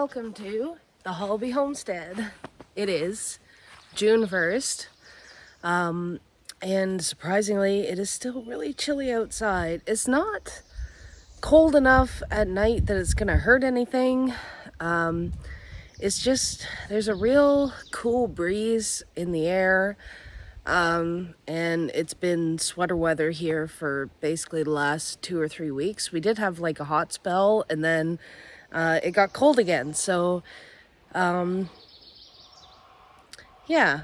welcome to the Homestead. It is June 1st, and surprisingly, it is still really chilly outside. It's not cold enough at night that it's gonna hurt anything. It's just, there's a real cool breeze in the air, and it's been sweater weather here for basically the last 2 or 3 weeks. We did have like a hot spell, and then it got cold again. So yeah,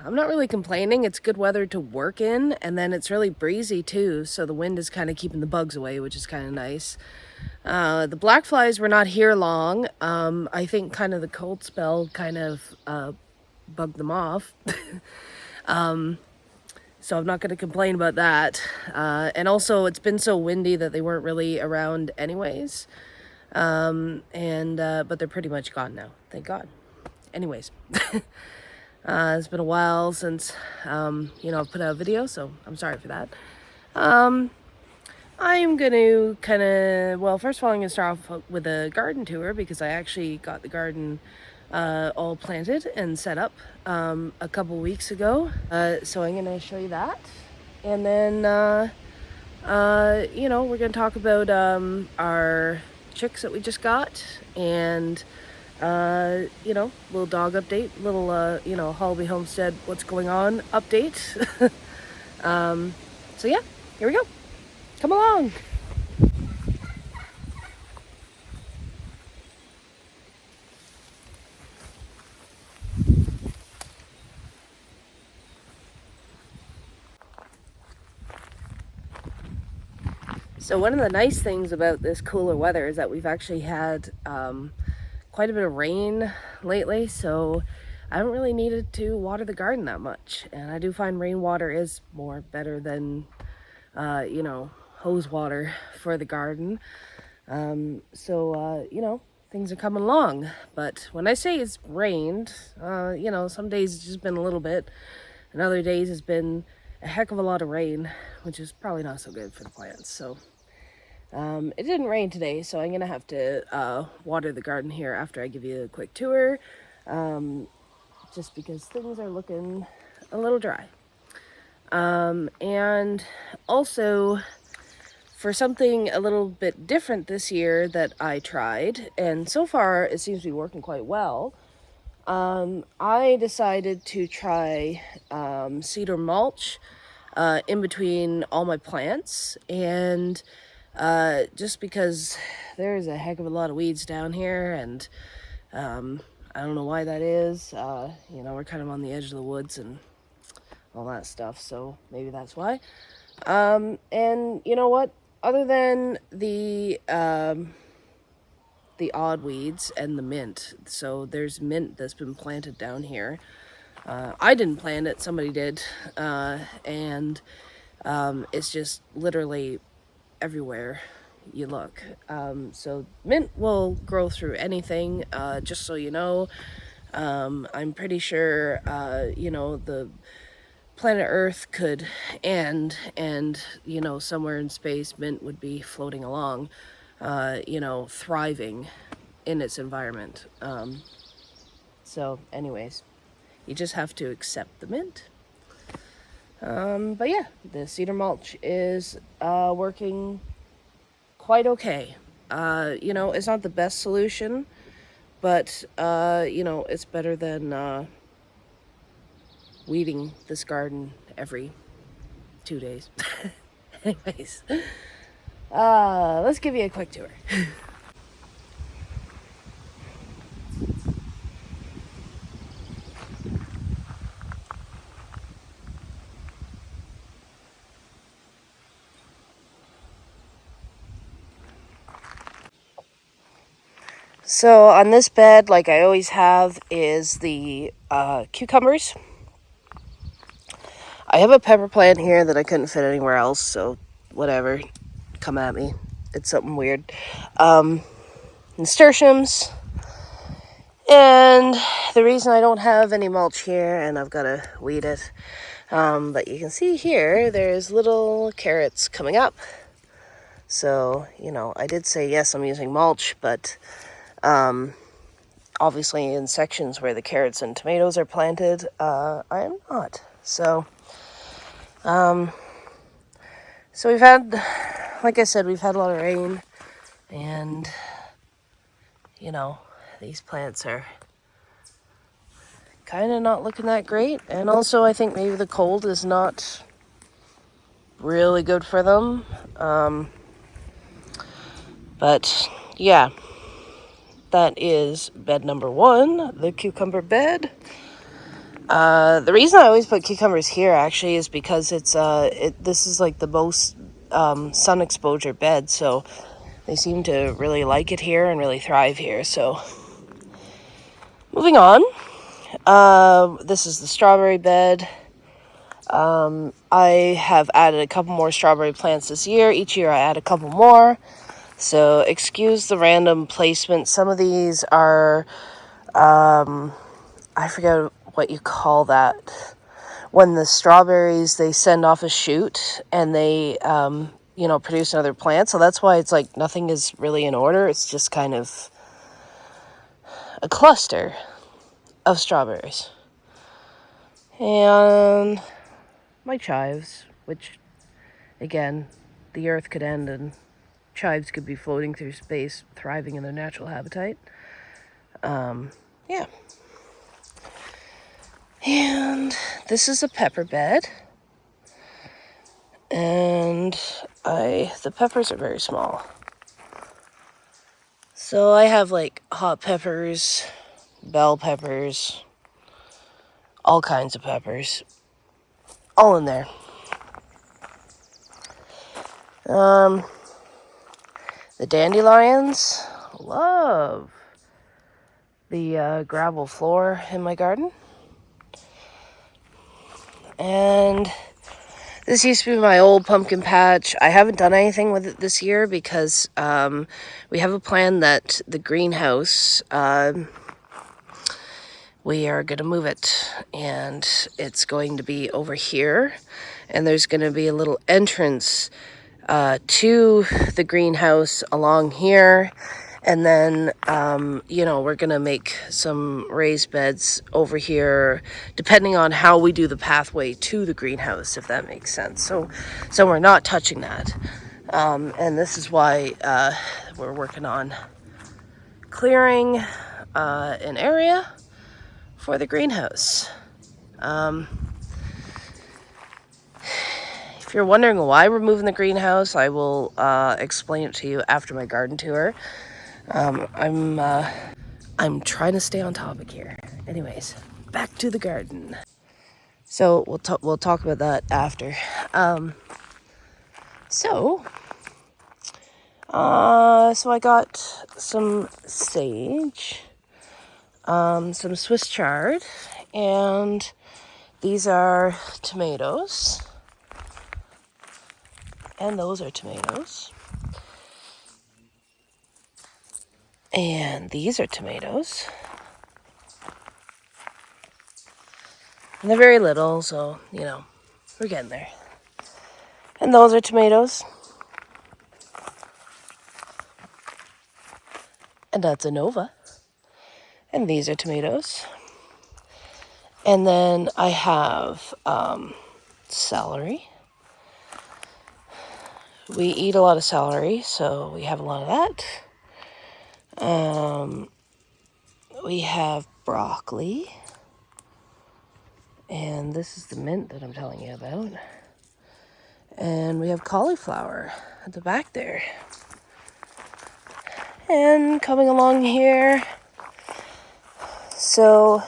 I'm not really complaining. It's good weather to work in, and then it's really breezy too, so the wind is kind of keeping the bugs away, which is kind of nice. The black flies were not here long. I think kind of the cold spell kind of bugged them off. So I'm not going to complain about that. And also, it's been so windy that they weren't really around anyways. But they're pretty much gone now, thank God. Anyways, it's been a while since, I've put out a video, so I'm sorry for that. I'm going to kind of, well, first of all, I'm going to start off with a garden tour because I actually got the garden all planted and set up a couple weeks ago. So I'm going to show you that. And then, we're going to talk about our chicks that we just got, and little dog update, little Holby Homestead what's going on update. So yeah, here we go. Come along. So one of the nice things about this cooler weather is that we've actually had quite a bit of rain lately, so I haven't really needed to water the garden that much. And I do find rainwater is more better than, hose water for the garden. Things are coming along. But when I say it's rained, some days it's just been a little bit, and other days it's been a heck of a lot of rain, which is probably not so good for the plants. So it didn't rain today, so I'm gonna have to water the garden here after I give you a quick tour, just because things are looking a little dry. And also, for something a little bit different this year that I tried, and so far it seems to be working quite well, I decided to try cedar mulch in between all my plants, and just because there's a heck of a lot of weeds down here, and I don't know why that is. We're kind of on the edge of the woods and all that stuff, so maybe that's why. And you know what? Other than the odd weeds and the mint, so there's mint that's been planted down here. I didn't plant it, somebody did, and it's just literally everywhere you look. So mint will grow through anything, just so you know. I'm pretty sure, the planet Earth could end, and, somewhere in space, mint would be floating along, thriving in its environment. So anyways, you just have to accept the mint. But yeah, the cedar mulch is working quite okay. It's not the best solution, but it's better than weeding this garden every 2 days. Anyways, let's give you a quick tour. So on this bed, like I always have, is the cucumbers. I have a pepper plant here that I couldn't fit anywhere else, so whatever, come at me. It's something weird. Nasturtiums. And the reason I don't have any mulch here, and I've got to weed it, but you can see here, there's little carrots coming up. So, I did say, yes, I'm using mulch, but obviously in sections where the carrots and tomatoes are planted, I am not. So we've had, like I said, we've had a lot of rain, and these plants are kind of not looking that great. And also I think maybe the cold is not really good for them. But yeah, that is bed number 1, the cucumber bed. The reason I always put cucumbers here actually is because this is like the most sun exposure bed, so they seem to really like it here and really thrive here. So moving on, this is the strawberry bed. I have added a couple more strawberry plants this year. Each year I add a couple more, so excuse the random placement. Some of these are I forget what you call that. When the strawberries, they send off a shoot and they, produce another plant. So that's why it's like nothing is really in order. It's just kind of a cluster of strawberries. And my chives, which, again, the earth could end and chives could be floating through space, thriving in their natural habitat. Yeah. And this is a pepper bed. And the peppers are very small. So I have like hot peppers, bell peppers, all kinds of peppers, all in there. The dandelions, love the gravel floor in my garden. And this used to be my old pumpkin patch. I haven't done anything with it this year because we have a plan that the greenhouse, we are going to move it, and it's going to be over here, and there's going to be a little entrance to the greenhouse along here, and then we're going to make some raised beds over here depending on how we do the pathway to the greenhouse, if that makes sense. So we're not touching that, and this is why we're working on clearing an area for the greenhouse. If you're wondering why we're moving the greenhouse, I will explain it to you after my garden tour. I'm trying to stay on topic here. Anyways, back to the garden. So we'll talk about that after. So I got some sage, some Swiss chard, and these are tomatoes. And those are tomatoes. And these are tomatoes. And they're very little, so, we're getting there. And those are tomatoes. And that's a Nova. And these are tomatoes. And then I have celery. We eat a lot of celery, so we have a lot of that. We have broccoli. And this is the mint that I'm telling you about. And we have cauliflower at the back there. And coming along here, so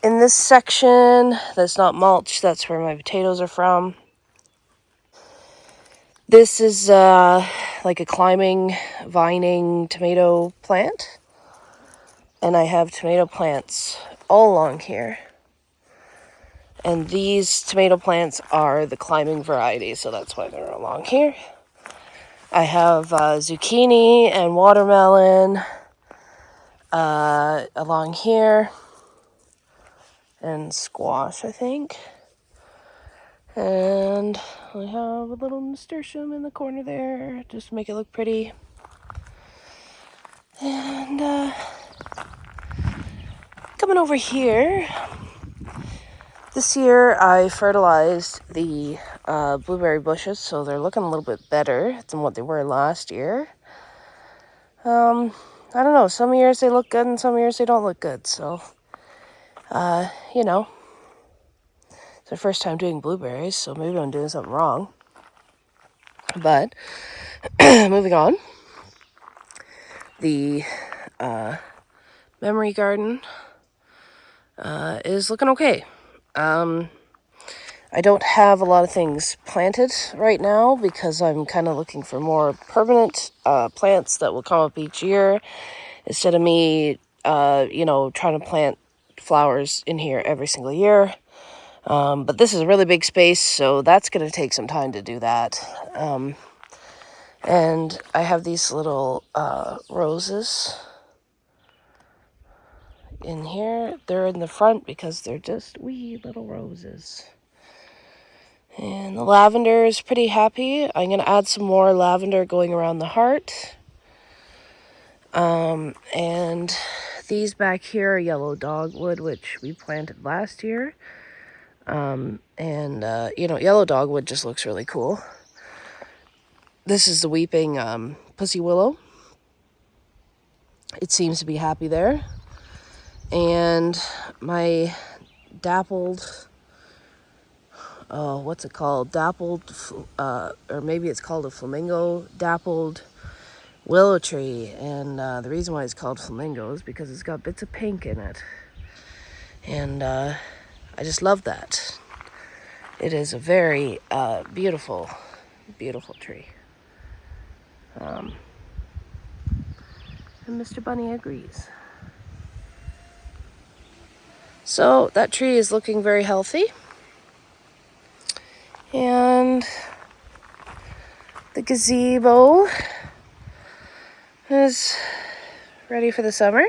in this section that's not mulch, that's where my potatoes are from. This is like a climbing, vining tomato plant. And I have tomato plants all along here. And these tomato plants are the climbing variety, so that's why they're along here. I have zucchini and watermelon along here. And squash, I think. And I have a little nasturtium in the corner there, just to make it look pretty. And coming over here. This year I fertilized the blueberry bushes, so they're looking a little bit better than what they were last year. I don't know, some years they look good and some years they don't look good, so, you know, it's my first time doing blueberries, so maybe I'm doing something wrong. But, moving on, the memory garden is looking okay. I don't have a lot of things planted right now because I'm kind of looking for more permanent plants that will come up each year instead of me, trying to plant flowers in here every single year. But this is a really big space, so that's going to take some time to do that. And I have these little roses in here. They're in the front because they're just wee little roses. And the lavender is pretty happy. I'm going to add some more lavender going around the heart. And these back here are yellow dogwood, which we planted last year. Yellow dogwood just looks really cool. This is the weeping pussy willow. It seems to be happy there. And my dappled... what's it called? Or maybe it's called a flamingo dappled willow tree. And the reason why it's called flamingo is because it's got bits of pink in it. And I just love that. It is a very beautiful, beautiful tree. And Mr. Bunny agrees. So that tree is looking very healthy. And the gazebo is ready for the summer.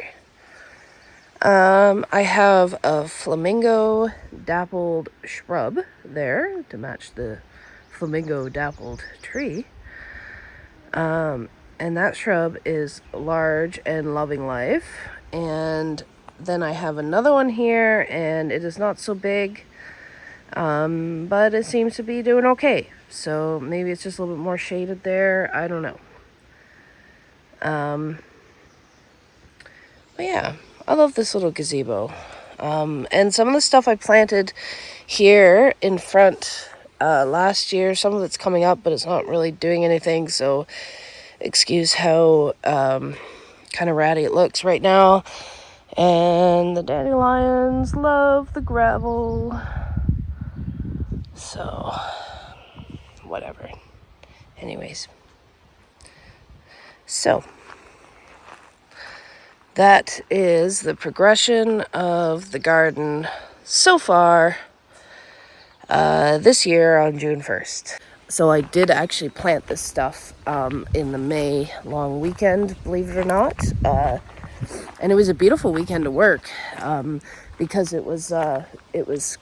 I have a flamingo dappled shrub there to match the flamingo dappled tree. And that shrub is large and loving life. And then I have another one here, and it is not so big. But it seems to be doing okay. So maybe it's just a little bit more shaded there. I don't know. But yeah, I love this little gazebo. And some of the stuff I planted here in front last year, some of it's coming up, but it's not really doing anything. So excuse how kind of ratty it looks right now. And the dandelions love the gravel. So, whatever. Anyways. So, that is the progression of the garden so far this year on June 1st. So I did actually plant this stuff in the May long weekend, believe it or not. And it was a beautiful weekend to work. Because it was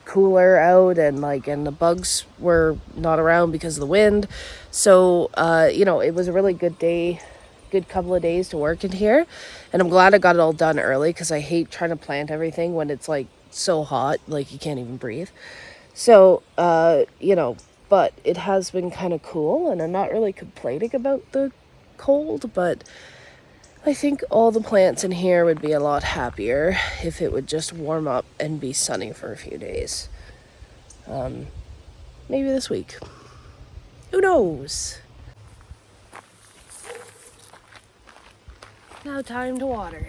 cooler out and the bugs were not around because of the wind. So, it was a really good couple of days to work in here. And I'm glad I got it all done early because I hate trying to plant everything when it's so hot, you can't even breathe. So, but it has been kind of cool and I'm not really complaining about the cold, but I think all the plants in here would be a lot happier if it would just warm up and be sunny for a few days. Maybe this week. Who knows? Now time to water.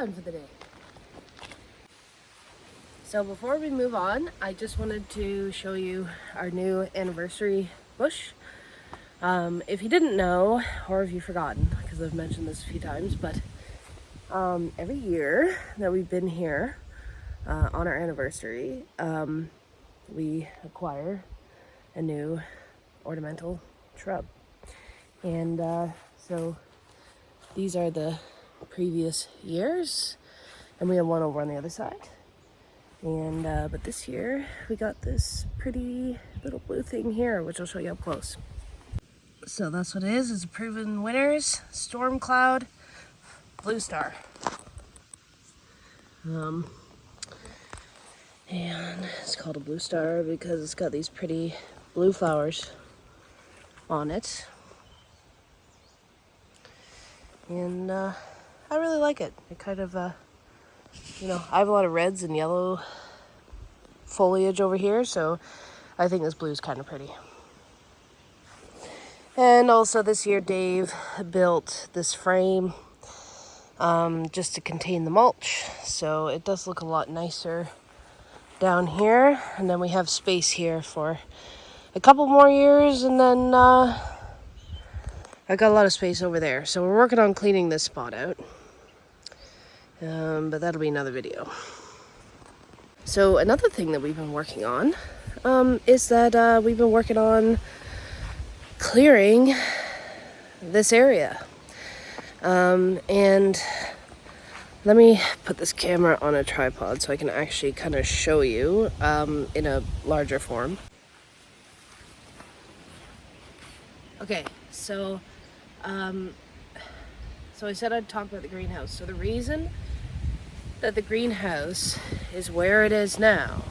done for the day. So before we move on, I just wanted to show you our new anniversary bush. If you didn't know, or if you've forgotten, because I've mentioned this a few times, but every year that we've been here on our anniversary, we acquire a new ornamental shrub. And so these are the previous years, and we have one over on the other side. And but this year we got this pretty little blue thing here, which I'll show you up close. So that's what it is. It's proven winners: Storm Cloud, Blue Star. And it's called a Blue Star because it's got these pretty blue flowers on it. And I really like it. It kind of, you know, I have a lot of reds and yellow foliage over here, so I think this blue is kind of pretty. And also this year Dave built this frame just to contain the mulch, so it does look a lot nicer down here. And then we have space here for a couple more years, and then I got a lot of space over there, so we're working on cleaning this spot out, but that'll be another video. So another thing that we've been working on is that we've been working on clearing this area. And let me put this camera on a tripod so I can actually kind of show you in a larger form. Okay, so I said I'd talk about the greenhouse. So the reason that the greenhouse is where it is now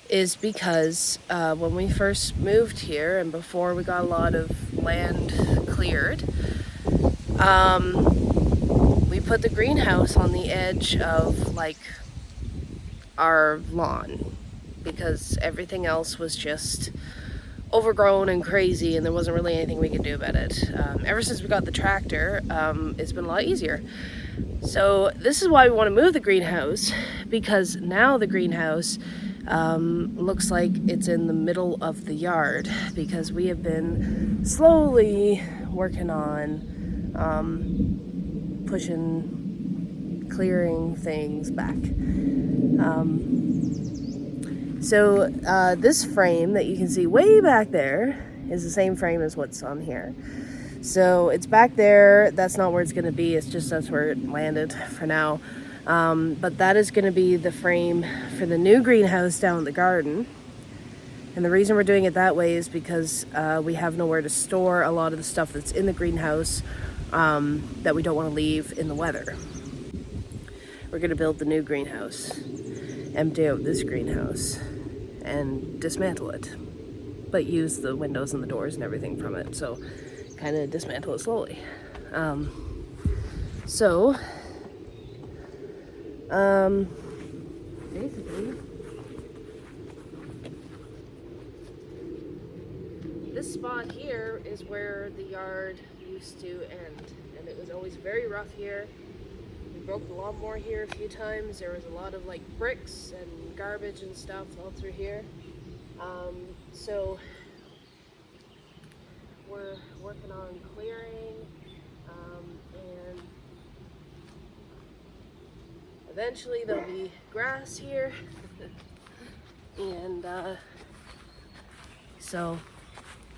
is because when we first moved here and before we got a lot of land cleared, we put the greenhouse on the edge of like our lawn because everything else was just overgrown and crazy and there wasn't really anything we could do about it. Ever since we got the tractor, it's been a lot easier. So this is why we want to move the greenhouse, because now the greenhouse looks like it's in the middle of the yard, because we have been slowly working on clearing things back. So this frame that you can see way back there is the same frame as what's on here. So it's back there. That's not where it's going to be. It's just that's where it landed for now. But that is going to be the frame for the new greenhouse down in the garden. And the reason we're doing it that way is because we have nowhere to store a lot of the stuff that's in the greenhouse that we don't want to leave in the weather. We're going to build the new greenhouse, empty out this greenhouse, and dismantle it. But use the windows and the doors and everything from it. So kind of dismantle it slowly. Basically, this spot here is where the yard used to end, and it was always very rough here. We broke the lawnmower here a few times. There was a lot of like bricks and garbage and stuff all through here. So we're working on clearing, and eventually there'll be grass here. And so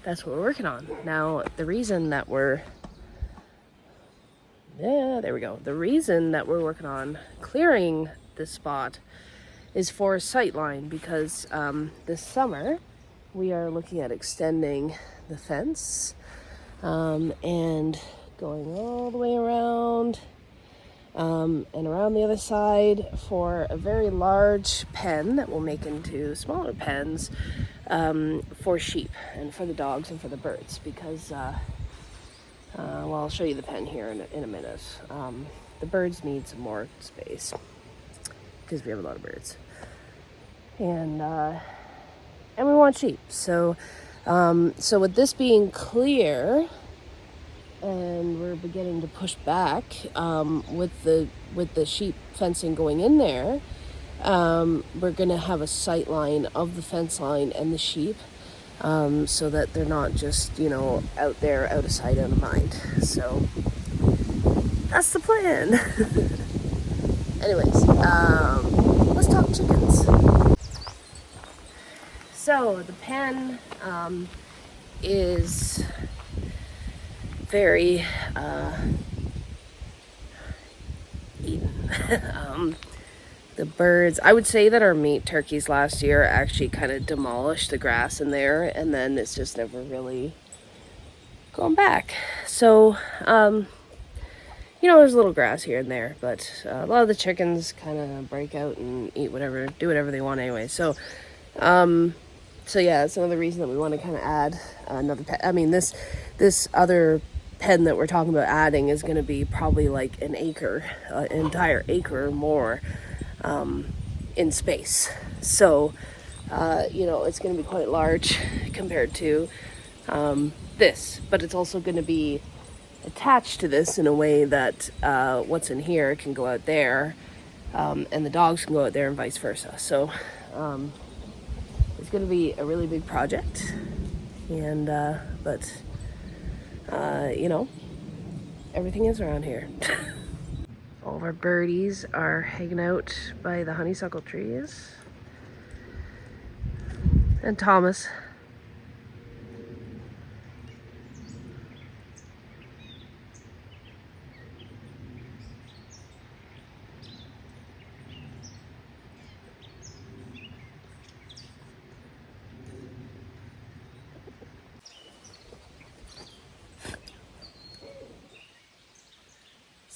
that's what we're working on. Now, the reason that we're working on clearing this spot is for a sight line, because this summer we are looking at extending the fence and going all the way around and around the other side for a very large pen that we'll make into smaller pens for sheep and for the dogs and for the birds, because well, I'll show you the pen here in a minute. The birds need some more space because we have a lot of birds, and we want sheep. So with this being clear, and we're beginning to push back with the sheep fencing going in there. We're gonna have a sight line of the fence line and the sheep, so that they're not just, you know, out there, out of sight, out of mind. So that's the plan. Anyways, let's talk chickens. So the pen is very eaten. The birds, I would say that our meat turkeys last year actually kind of demolished the grass in there, and then it's just never really gone back. So, you know, there's a little grass here and there, but a lot of the chickens kind of break out and eat whatever, do whatever they want anyway. So, yeah, that's another reason that we want to kind of add another pen. I mean, this other pen that we're talking about adding is going to be probably like an acre, an entire acre or more in space. So, you know, it's going to be quite large compared to this, but it's also going to be attached to this in a way that what's in here can go out there, and the dogs can go out there and vice versa. So, it's going to be a really big project, and but you know, everything is around here. All of our birdies are hanging out by the honeysuckle trees. And Thomas.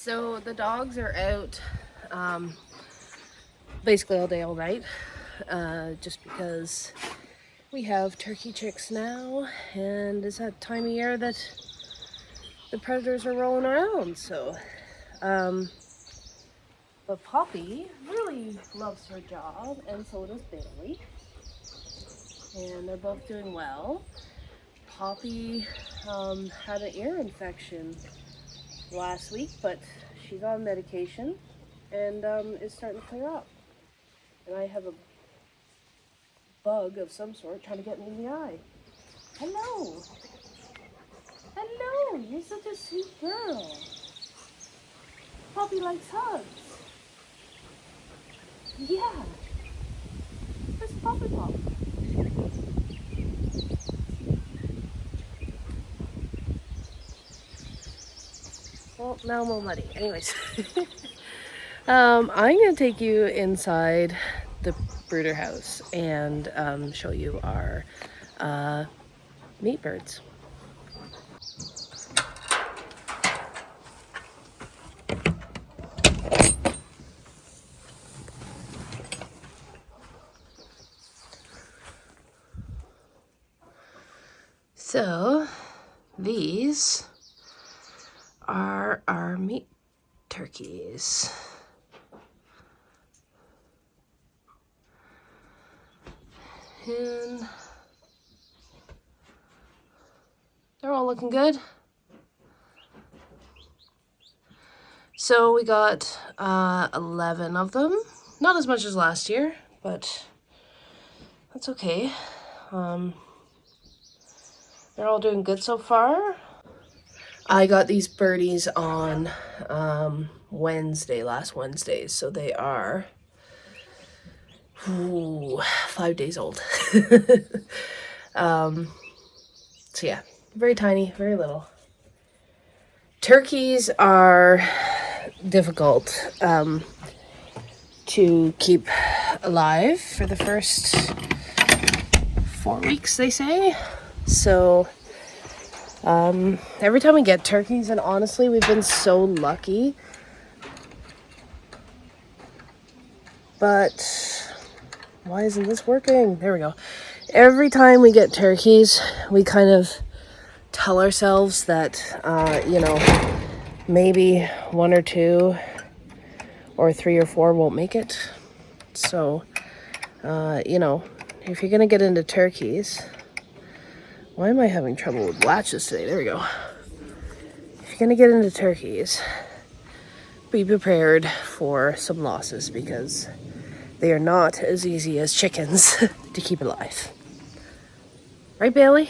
So the dogs are out basically all day, all night, just because we have turkey chicks now, and it's that time of year that the predators are rolling around. So, but Poppy really loves her job, and so does Bailey, and they're both doing well. Poppy had an ear infection last week, but she's on medication and is starting to clear up. And I have a bug of some sort trying to get me in the eye. Hello. Hello, you're such a sweet girl. Poppy likes hugs. Yeah. Where's Poppy Pop? Well, now I'm all muddy. Anyways. I'm going to take you inside the brooder house and show you our meat birds. So, these are our meat turkeys. And they're all looking good. So we got 11 of them. Not as much as last year, but that's okay. They're all doing good so far. I got these birdies on last Wednesday, so they are 5 days old. So yeah, very tiny, very little. Turkeys are difficult to keep alive for the first 4 weeks, they say. So every time we get turkeys, and honestly, we've been so lucky. But why isn't this working? There we go. Every time we get turkeys, we kind of tell ourselves that, you know, maybe 1 or 2 or 3 or 4 won't make it. So, you know, if you're going to get into turkeys, why am I having trouble with latches today? There we go. gonna get into turkeys. Be prepared for some losses because they are not as easy as chickens to keep alive. Right, Bailey?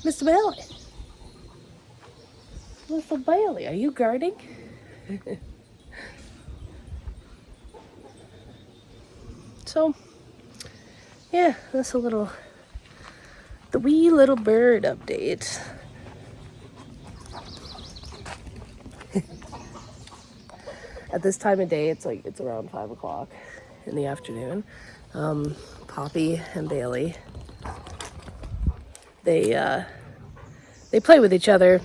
Mr. Bailey? Mr. Bailey, are you guarding? So, yeah, that's the wee little bird update. At this time of day, it's around 5 o'clock in the afternoon. Poppy and Bailey, they play with each other,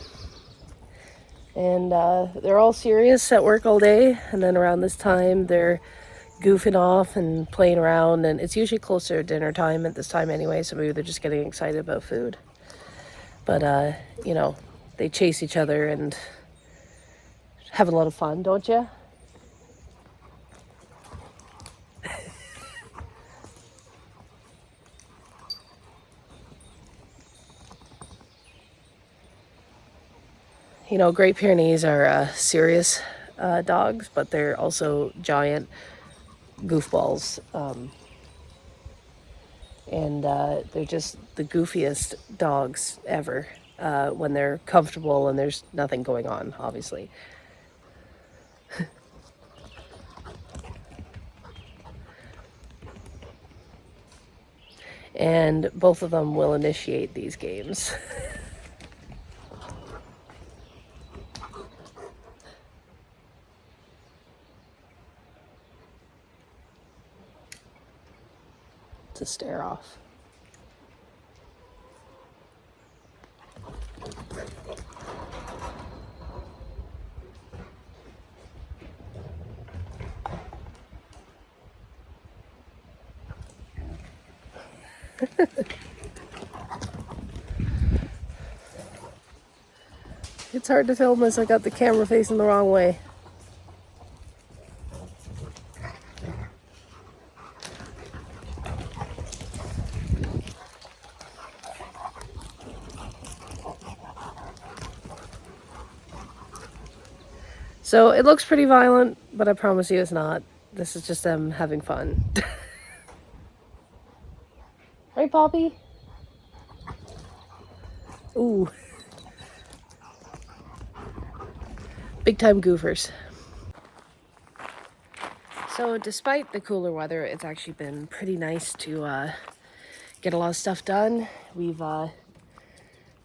and they're all serious at work all day, and then around this time they're goofing off and playing around, and it's usually closer to dinner time at this time anyway, so maybe they're just getting excited about food. But you know, they chase each other and have a lot of fun, don't you? You know, Great Pyrenees are serious dogs, but they're also giant goofballs. And they're just the goofiest dogs ever when they're comfortable and there's nothing going on, obviously. And both of them will initiate these games. To stare off. It's hard to film as I got the camera facing the wrong way. So it looks pretty violent, but I promise you it's not. This is just them having fun. Right, Poppy? Ooh. Big time goofers. So despite the cooler weather, it's actually been pretty nice to get a lot of stuff done. We've,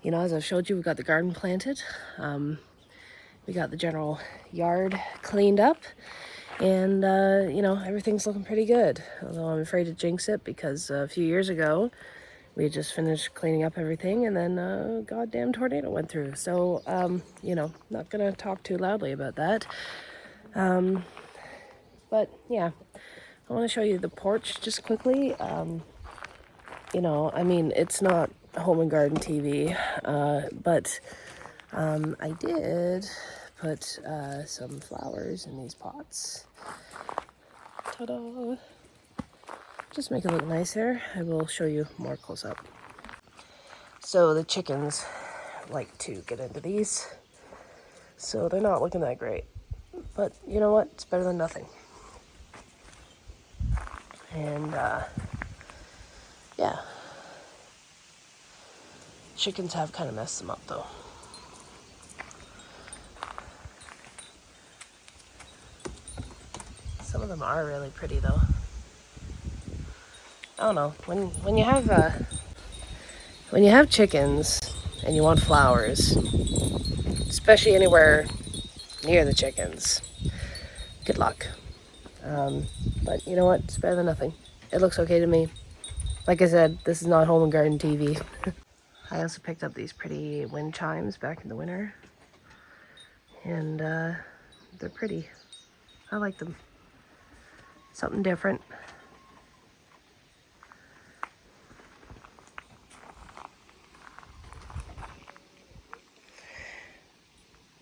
you know, as I've showed you, we've got the garden planted. We got the general yard cleaned up. And, you know, everything's looking pretty good. Although I'm afraid to jinx it because a few years ago, we had just finished cleaning up everything and then a goddamn tornado went through. So, you know, not going to talk too loudly about that. But, yeah, I want to show you the porch just quickly. You know, I mean, it's not home and garden TV, but I did put some flowers in these pots. Ta-da! Just make it look nicer. I will show you more close up. So the chickens like to get into these, so they're not looking that great. But you know what? It's better than nothing. And yeah, chickens have kind of messed them up though. Some of them are really pretty though. I don't know, when you have chickens and you want flowers, especially anywhere near the chickens, good luck. But you know what? It's better than nothing. It looks okay to me. Like I said, this is not home and garden TV. I also picked up these pretty wind chimes back in the winter. And they're pretty. I like them. Something different.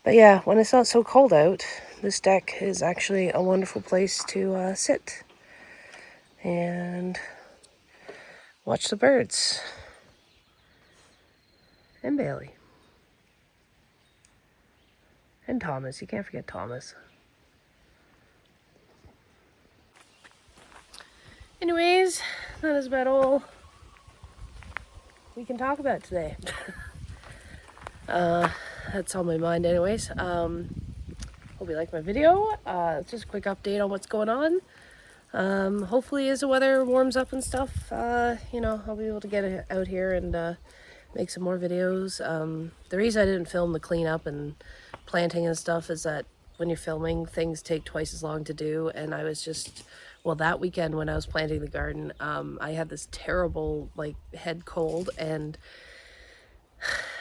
But yeah, when it's not so cold out, this deck is actually a wonderful place to sit and watch the birds and Bailey. And Thomas, you can't forget Thomas. Anyways, that is about all we can talk about today. That's on my mind anyways. Hope you like my video. It's just a quick update on what's going on. Hopefully as the weather warms up and stuff, you know, I'll be able to get out here and make some more videos. The reason I didn't film the cleanup and planting and stuff is that when you're filming, things take twice as long to do, and I was just, well, that weekend when I was planting the garden, I had this terrible, like, head cold, and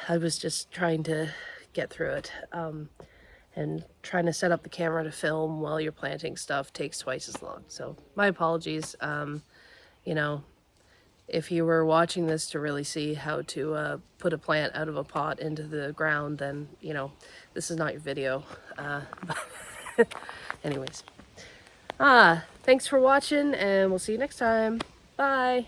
I was just trying to get through it. And trying to set up the camera to film while you're planting stuff takes twice as long. So my apologies. You know, if you were watching this to really see how to put a plant out of a pot into the ground, then, you know, this is not your video. Anyways. Thanks for watching, and we'll see you next time. Bye.